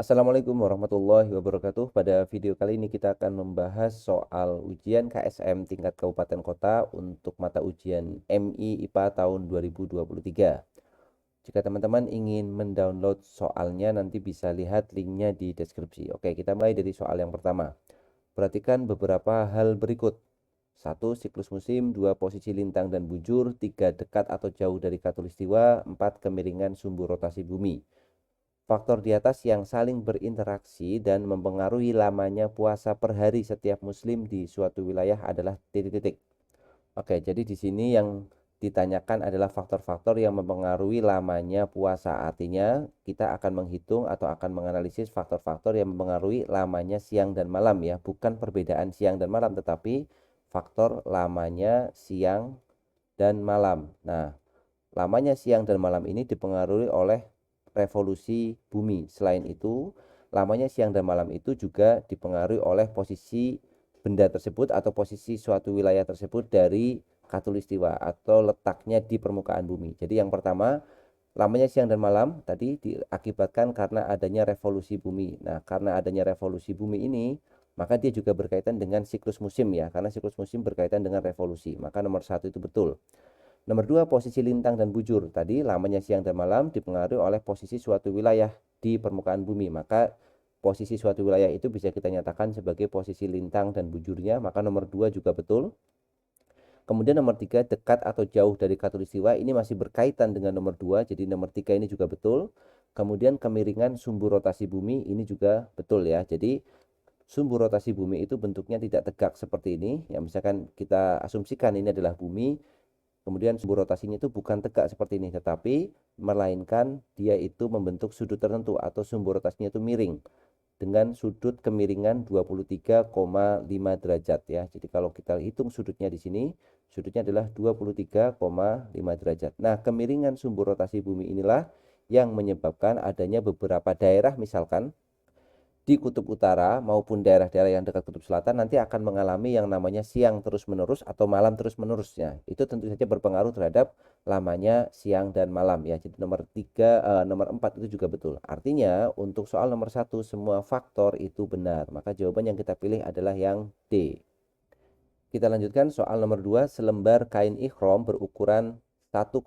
Assalamualaikum warahmatullahi wabarakatuh. Pada video kali ini kita akan membahas soal ujian KSM tingkat kabupaten kota untuk mata ujian MI IPA tahun 2023. Jika teman-teman ingin mendownload soalnya, nanti bisa lihat linknya di deskripsi. Oke, kita mulai dari soal yang pertama. Perhatikan beberapa hal berikut. 1. Siklus musim. 2. Posisi lintang dan bujur. 3. Dekat atau jauh dari khatulistiwa. 4. Kemiringan sumbu rotasi bumi. Faktor di atas yang saling berinteraksi dan mempengaruhi lamanya puasa per hari setiap muslim di suatu wilayah adalah titik-titik. Oke, jadi di sini yang ditanyakan adalah faktor-faktor yang mempengaruhi lamanya puasa. Artinya kita akan menghitung atau akan menganalisis faktor-faktor yang mempengaruhi lamanya siang dan malam ya, bukan perbedaan siang dan malam, tetapi faktor lamanya siang dan malam. Nah, lamanya siang dan malam ini dipengaruhi oleh revolusi bumi. Selain itu, lamanya siang dan malam itu juga dipengaruhi oleh posisi benda tersebut atau posisi suatu wilayah tersebut dari khatulistiwa atau letaknya di permukaan bumi. Jadi yang pertama, lamanya siang dan malam tadi diakibatkan karena adanya revolusi bumi. Nah, karena adanya revolusi bumi ini, maka dia juga berkaitan dengan siklus musim ya, karena siklus musim berkaitan dengan revolusi. Maka nomor 1 itu betul. Nomor 2, posisi lintang dan bujur. Tadi lamanya siang dan malam dipengaruhi oleh posisi suatu wilayah di permukaan bumi. Maka posisi suatu wilayah itu bisa kita nyatakan sebagai posisi lintang dan bujurnya. Maka nomor 2 juga betul. Kemudian nomor 3, dekat atau jauh dari khatulistiwa. Ini masih berkaitan dengan nomor 2. Jadi nomor 3 ini juga betul. Kemudian kemiringan sumbu rotasi bumi ini juga betul ya. Jadi sumbu rotasi bumi itu bentuknya tidak tegak seperti ini. Yang misalkan kita asumsikan ini adalah bumi. Kemudian sumbu rotasinya itu bukan tegak seperti ini, tetapi melainkan dia itu membentuk sudut tertentu atau sumbu rotasinya itu miring dengan sudut kemiringan 23,5 derajat ya. Jadi kalau kita hitung sudutnya di sini, sudutnya adalah 23,5 derajat. Nah, kemiringan sumbu rotasi bumi inilah yang menyebabkan adanya beberapa daerah misalkan di kutub utara maupun daerah-daerah yang dekat kutub selatan nanti akan mengalami yang namanya siang terus-menerus atau malam terus-menerusnya. Itu tentu saja berpengaruh terhadap lamanya siang dan malam ya. Jadi nomor 4 itu juga betul. Artinya untuk soal nomor 1 semua faktor itu benar. Maka jawaban yang kita pilih adalah yang D. Kita lanjutkan soal nomor 2, selembar kain ikhrom berukuran 1,5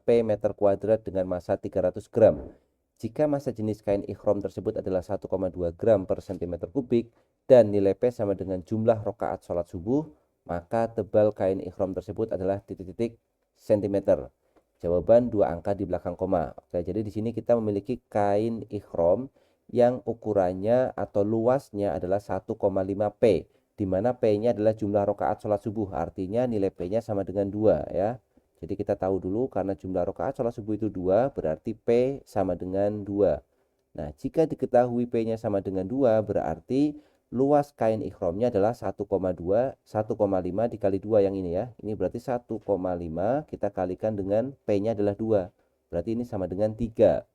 P meter kuadrat dengan massa 300 gram. Jika massa jenis kain ikhrom tersebut adalah 1,2 gram per cm kubik dan nilai P sama dengan jumlah rakaat sholat subuh, maka tebal kain ikhrom tersebut adalah titik-titik cm. Jawaban 2 angka di belakang koma. Oke, jadi di sini kita memiliki kain ikhrom yang ukurannya atau luasnya adalah 1,5 P, di mana P-nya adalah jumlah rakaat sholat subuh, artinya nilai P-nya sama dengan 2 ya. Jadi kita tahu dulu karena jumlah rakaat sholat subuh itu 2, berarti P sama dengan 2. Nah, jika diketahui P-nya sama dengan 2, berarti luas kain ikhromnya adalah 1,2, 1,5 dikali 2 yang ini ya. Ini berarti 1,5 kita kalikan dengan P-nya adalah 2. Berarti ini sama dengan 3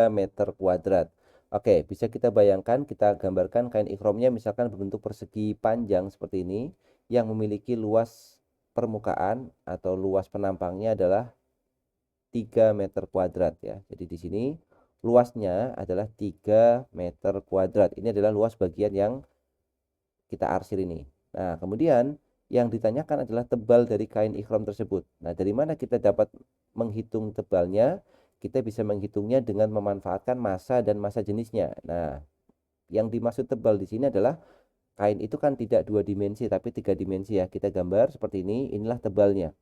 meter kuadrat. Oke, bisa kita bayangkan, kita gambarkan kain ikhromnya misalkan berbentuk persegi panjang seperti ini yang memiliki luas permukaan atau luas penampangnya adalah 3 meter kuadrat ya. Jadi di sini luasnya adalah 3 meter kuadrat. Ini adalah luas bagian yang kita arsir ini. Nah, kemudian yang ditanyakan adalah tebal dari kain ikhram tersebut. Nah, dari mana kita dapat menghitung tebalnya? Kita bisa menghitungnya dengan memanfaatkan massa dan massa jenisnya. Nah, yang dimaksud tebal di sini adalah kain itu kan tidak 2 dimensi tapi 3 dimensi ya. Kita gambar seperti ini, inilah tebalnya.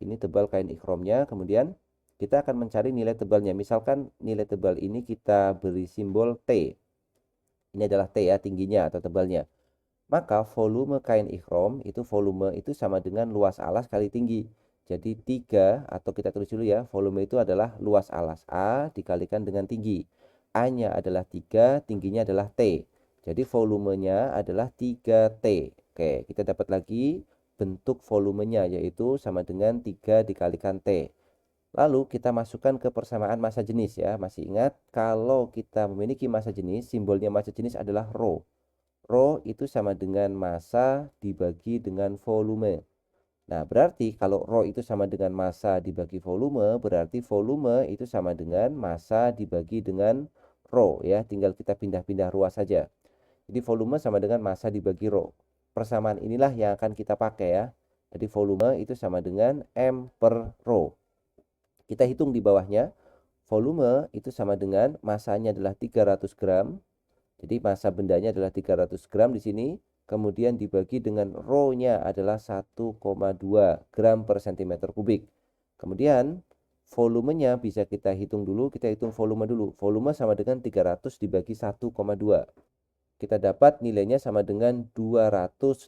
Ini tebal kain ikhramnya, kemudian kita akan mencari nilai tebalnya. Misalkan nilai tebal ini kita beri simbol T. Ini adalah T ya, tingginya atau tebalnya. Maka volume kain ikhram itu volume itu sama dengan luas alas kali tinggi. Jadi 3 atau kita tulis dulu ya, volume itu adalah luas alas A dikalikan dengan tinggi. A-nya adalah 3, tingginya adalah T. Jadi volumenya adalah 3T. Oke, kita dapat lagi bentuk volumenya yaitu sama dengan 3 dikalikan T. Lalu kita masukkan ke persamaan massa jenis ya. Masih ingat kalau kita memiliki massa jenis, simbolnya massa jenis adalah rho. Rho itu sama dengan massa dibagi dengan volume. Nah, berarti kalau rho itu sama dengan massa dibagi volume, berarti volume itu sama dengan massa dibagi dengan rho ya, tinggal kita pindah-pindah ruas saja. Jadi volume sama dengan massa dibagi rho. Persamaan inilah yang akan kita pakai ya. Jadi volume itu sama dengan M per rho. Kita hitung di bawahnya. Volume itu sama dengan massanya adalah 300 gram. Jadi massa bendanya adalah 300 gram di sini. Kemudian dibagi dengan rho-nya adalah 1,2 gram per cm kubik. Kemudian volumenya bisa kita hitung dulu. Kita hitung volume dulu. Volume sama dengan 300 dibagi 1,2. Kita dapat nilainya sama dengan 250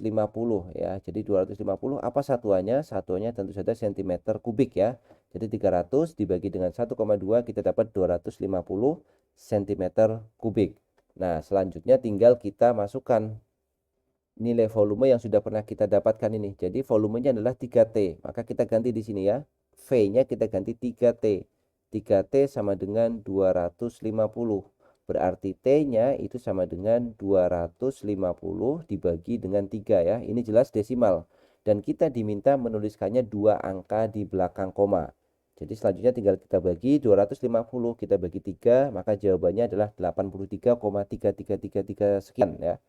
ya. Jadi 250 apa satuannya? Satuannya tentu saja cm kubik ya. Jadi 300 dibagi dengan 1,2 kita dapat 250 cm kubik. Nah, selanjutnya tinggal kita masukkan nilai volume yang sudah pernah kita dapatkan ini. Jadi volumenya adalah 3T. Maka kita ganti di sini ya. V-nya kita ganti 3T. 3T sama dengan 250. Berarti T-nya itu sama dengan 250 dibagi dengan 3 ya. Ini jelas desimal. Dan kita diminta menuliskannya 2 angka di belakang koma. Jadi selanjutnya tinggal kita bagi 250, kita bagi 3, maka jawabannya adalah 83,3333 sekian ya.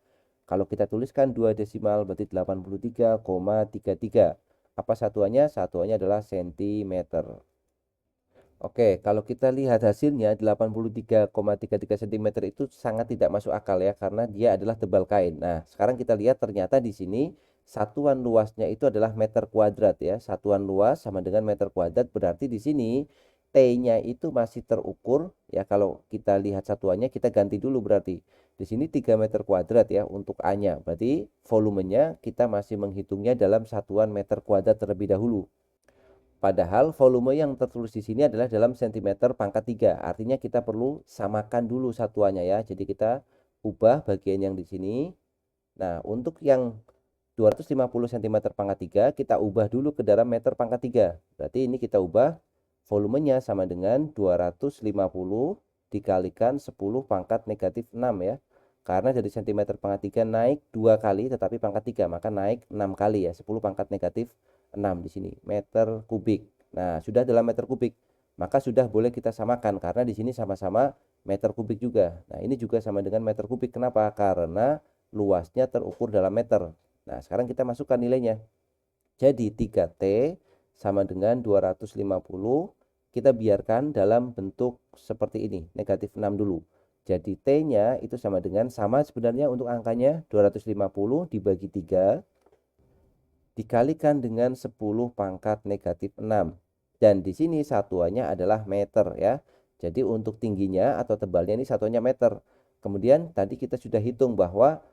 Kalau kita tuliskan 2 desimal berarti 83,33. Apa satuannya? Satuannya adalah cm. Oke, kalau kita lihat hasilnya 83,33 cm itu sangat tidak masuk akal ya, karena dia adalah tebal kain. Nah, sekarang kita lihat ternyata di sini satuan luasnya itu adalah meter kuadrat ya. Satuan luas sama dengan meter kuadrat, berarti di sini T-nya itu masih terukur ya. Kalau kita lihat satuannya kita ganti dulu berarti. Di sini 3 meter kuadrat ya untuk A-nya. Berarti volumenya kita masih menghitungnya dalam satuan meter kuadrat terlebih dahulu. Padahal volume yang tertulis di sini adalah dalam cm pangkat 3. Artinya kita perlu samakan dulu satuannya ya. Jadi kita ubah bagian yang di sini. Nah, untuk yang 250 cm pangkat 3 kita ubah dulu ke dalam meter pangkat 3. Berarti ini kita ubah volumenya sama dengan 250 dikalikan 10 pangkat negatif 6 ya. Karena dari cm pangkat 3 naik 2 kali tetapi pangkat 3, maka naik 6 kali ya. 10 pangkat negatif 6 di sini meter kubik. Nah, sudah dalam meter kubik, maka sudah boleh kita samakan karena di sini sama-sama meter kubik juga. Nah, ini juga sama dengan meter kubik. Kenapa? Karena luasnya terukur dalam meter. Nah, sekarang kita masukkan nilainya. Jadi 3T sama dengan 250. Kita biarkan dalam bentuk seperti ini, negatif 6 dulu. Jadi T-nya itu sama dengan, sama sebenarnya untuk angkanya 250 dibagi 3 dikalikan dengan 10 pangkat negatif 6. Dan di sini satuannya adalah meter ya. Jadi untuk tingginya atau tebalnya ini satuannya meter. Kemudian tadi kita sudah hitung bahwa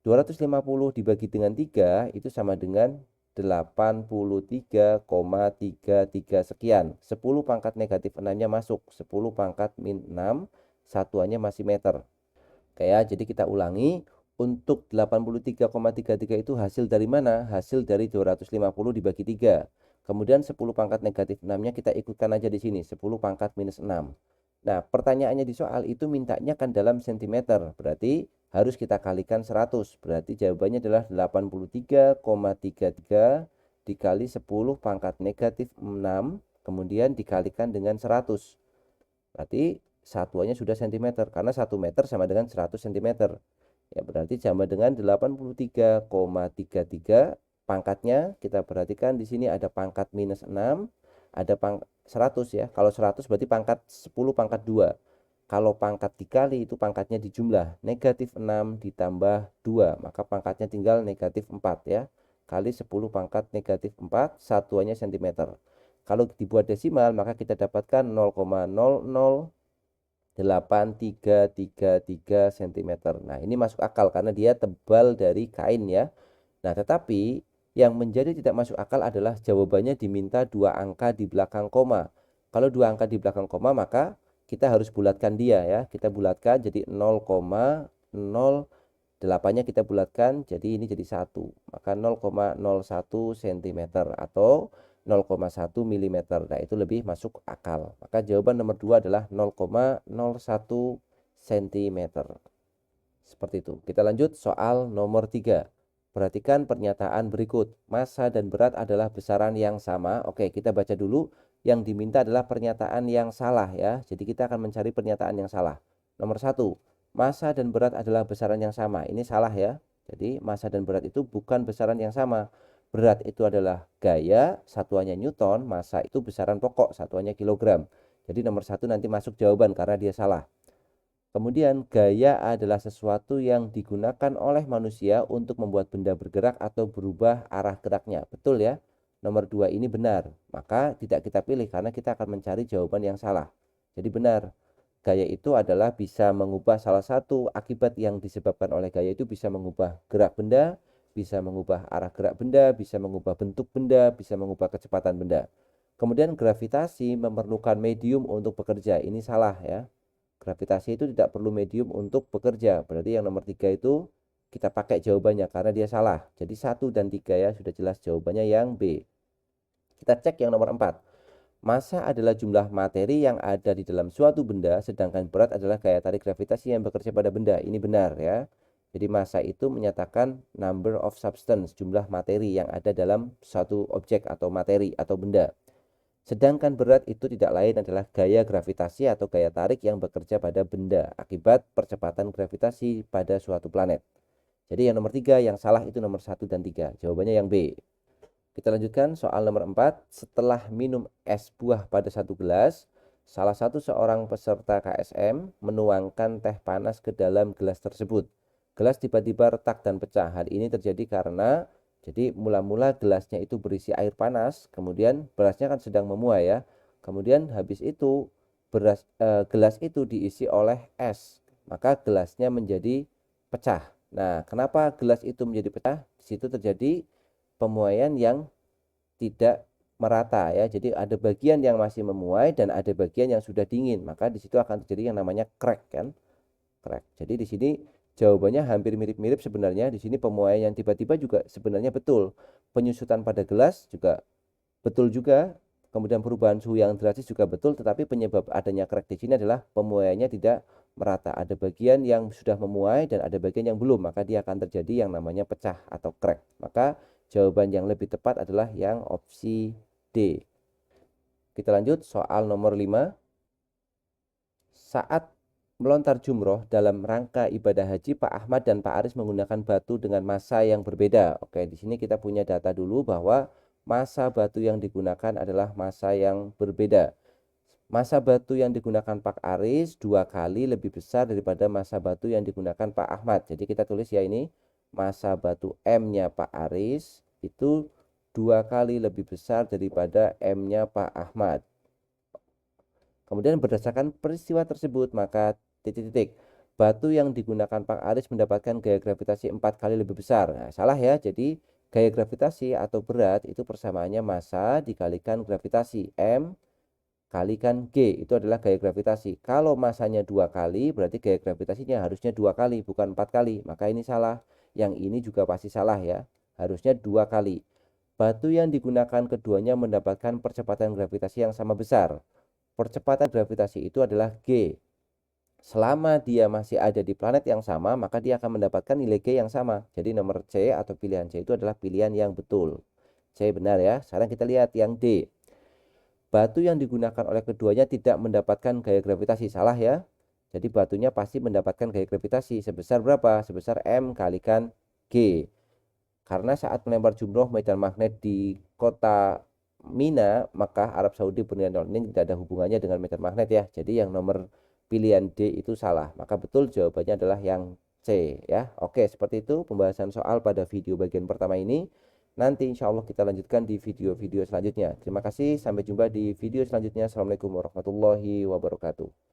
250 dibagi dengan 3 itu sama dengan 83,33 sekian. 10 pangkat negatif 6-nya masuk. 10 pangkat min 6 satuannya masih meter. Oke ya, jadi kita ulangi. Untuk 83,33 itu hasil dari mana? Hasil dari 250 dibagi 3. Kemudian 10 pangkat negatif 6-nya kita ikutkan aja di sini. 10 pangkat minus 6. Nah, pertanyaannya di soal itu mintanya kan dalam sentimeter. Berarti harus kita kalikan 100. Berarti jawabannya adalah 83,33 dikali 10 pangkat negatif 6. Kemudian dikalikan dengan 100. Berarti satuannya sudah cm. Karena 1 meter sama dengan 100 cm. Ya, berarti sama dengan 83,33. Pangkatnya kita perhatikan di sini ada pangkat minus 6, ada 100 ya. Kalau 100 berarti pangkat 10 pangkat 2. Kalau pangkat dikali itu pangkatnya dijumlah. Negatif 6 ditambah 2, maka pangkatnya tinggal negatif 4 ya. Kali 10 pangkat negatif 4, satuannya cm. Kalau dibuat desimal maka kita dapatkan 0,008333 cm. Nah, ini masuk akal karena dia tebal dari kain ya. Nah, tetapi yang menjadi tidak masuk akal adalah jawabannya diminta 2 angka di belakang koma. Kalau 2 angka di belakang koma maka kita harus bulatkan dia ya. Kita bulatkan jadi 0,08-nya kita bulatkan jadi ini jadi 1. Maka 0,01 cm atau 0,1 mm. Nah, itu lebih masuk akal. Maka jawaban nomor 2 adalah 0,01 cm. Seperti itu. Kita lanjut soal nomor 3. Perhatikan pernyataan berikut. Massa dan berat adalah besaran yang sama. Oke, kita baca dulu. Yang diminta adalah pernyataan yang salah ya. Jadi kita akan mencari pernyataan yang salah. Nomor 1, massa dan berat adalah besaran yang sama. Ini salah ya. Jadi massa dan berat itu bukan besaran yang sama. Berat itu adalah gaya, satuannya Newton, massa itu besaran pokok, satuannya kilogram. Jadi nomor 1 nanti masuk jawaban karena dia salah. Kemudian gaya adalah sesuatu yang digunakan oleh manusia untuk membuat benda bergerak atau berubah arah geraknya. Betul ya? Nomor 2 ini benar. Maka tidak kita pilih karena kita akan mencari jawaban yang salah. Jadi benar. Gaya itu adalah bisa mengubah salah satu akibat yang disebabkan oleh gaya itu bisa mengubah gerak benda, bisa mengubah arah gerak benda, bisa mengubah bentuk benda, bisa mengubah kecepatan benda. Kemudian gravitasi memerlukan medium untuk bekerja. Ini salah ya. Gravitasi itu tidak perlu medium untuk bekerja. Berarti yang nomor 3 itu kita pakai jawabannya karena dia salah. Jadi 1 dan 3 ya sudah jelas jawabannya yang B. Kita cek yang nomor 4. Massa adalah jumlah materi yang ada di dalam suatu benda, sedangkan berat adalah gaya tarik gravitasi yang bekerja pada benda. Ini benar ya. Jadi massa itu menyatakan number of substance, jumlah materi yang ada dalam suatu objek atau materi atau benda. Sedangkan berat itu tidak lain adalah gaya gravitasi atau gaya tarik yang bekerja pada benda akibat percepatan gravitasi pada suatu planet. Jadi yang nomor 3 yang salah itu nomor 1 dan 3. Jawabannya yang B. Kita lanjutkan soal nomor 4. Setelah minum es buah pada satu gelas, salah satu seorang peserta KSM menuangkan teh panas ke dalam gelas tersebut. Gelas tiba-tiba retak dan pecah. Hal ini terjadi karena jadi mula-mula gelasnya itu berisi air panas, kemudian berasnya kan sedang memuai ya. Kemudian habis itu gelas itu diisi oleh es, maka gelasnya menjadi pecah. Nah, kenapa gelas itu menjadi pecah? Di situ terjadi pemuaian yang tidak merata ya. Jadi ada bagian yang masih memuai dan ada bagian yang sudah dingin. Maka di situ akan terjadi yang namanya crack kan. Crack. Jadi di sini jawabannya hampir mirip-mirip sebenarnya. Di sini pemuaian yang tiba-tiba juga sebenarnya betul. Penyusutan pada gelas juga betul juga. Kemudian perubahan suhu yang drastis juga betul, tetapi penyebab adanya crack di sini adalah pemuaiannya tidak merata. Ada bagian yang sudah memuai dan ada bagian yang belum, maka dia akan terjadi yang namanya pecah atau crack. Maka jawaban yang lebih tepat adalah yang opsi D. Kita lanjut soal nomor 5. Saat melontar jumroh dalam rangka ibadah haji, Pak Ahmad dan Pak Aris menggunakan batu dengan massa yang berbeda. Oke, di sini kita punya data dulu bahwa massa batu yang digunakan adalah massa yang berbeda. Massa batu yang digunakan Pak Aris 2 kali lebih besar daripada massa batu yang digunakan Pak Ahmad. Jadi kita tulis ya ini massa batu M-nya Pak Aris itu 2 kali lebih besar daripada M-nya Pak Ahmad. Kemudian berdasarkan peristiwa tersebut maka titik-titik batu yang digunakan Pak Aris mendapatkan gaya gravitasi 4 kali lebih besar. Nah, salah ya. Jadi gaya gravitasi atau berat itu persamaannya massa dikalikan gravitasi M kalikan G, itu adalah gaya gravitasi. Kalau massanya 2 kali berarti gaya gravitasinya harusnya 2 kali bukan 4 kali. Maka ini salah. Yang ini juga pasti salah ya. Harusnya 2 kali. Batu yang digunakan keduanya mendapatkan percepatan gravitasi yang sama besar. Percepatan gravitasi itu adalah G. Selama dia masih ada di planet yang sama, maka dia akan mendapatkan nilai G yang sama. Jadi nomor C atau pilihan C itu adalah pilihan yang betul. C benar ya. Sekarang kita lihat yang D. Batu yang digunakan oleh keduanya tidak mendapatkan gaya gravitasi. Salah ya. Jadi batunya pasti mendapatkan gaya gravitasi. Sebesar berapa? Sebesar M kalikan G. Karena saat melempar jumroh medan magnet di kota Mina, Makkah, Arab Saudi, Brunei, ini tidak ada hubungannya dengan medan magnet ya. Jadi yang nomor pilihan D itu salah. Maka betul jawabannya adalah yang C ya. Oke, seperti itu pembahasan soal pada video bagian pertama ini. Nanti insya Allah kita lanjutkan di video-video selanjutnya. Terima kasih, sampai jumpa di video selanjutnya. Assalamualaikum warahmatullahi wabarakatuh.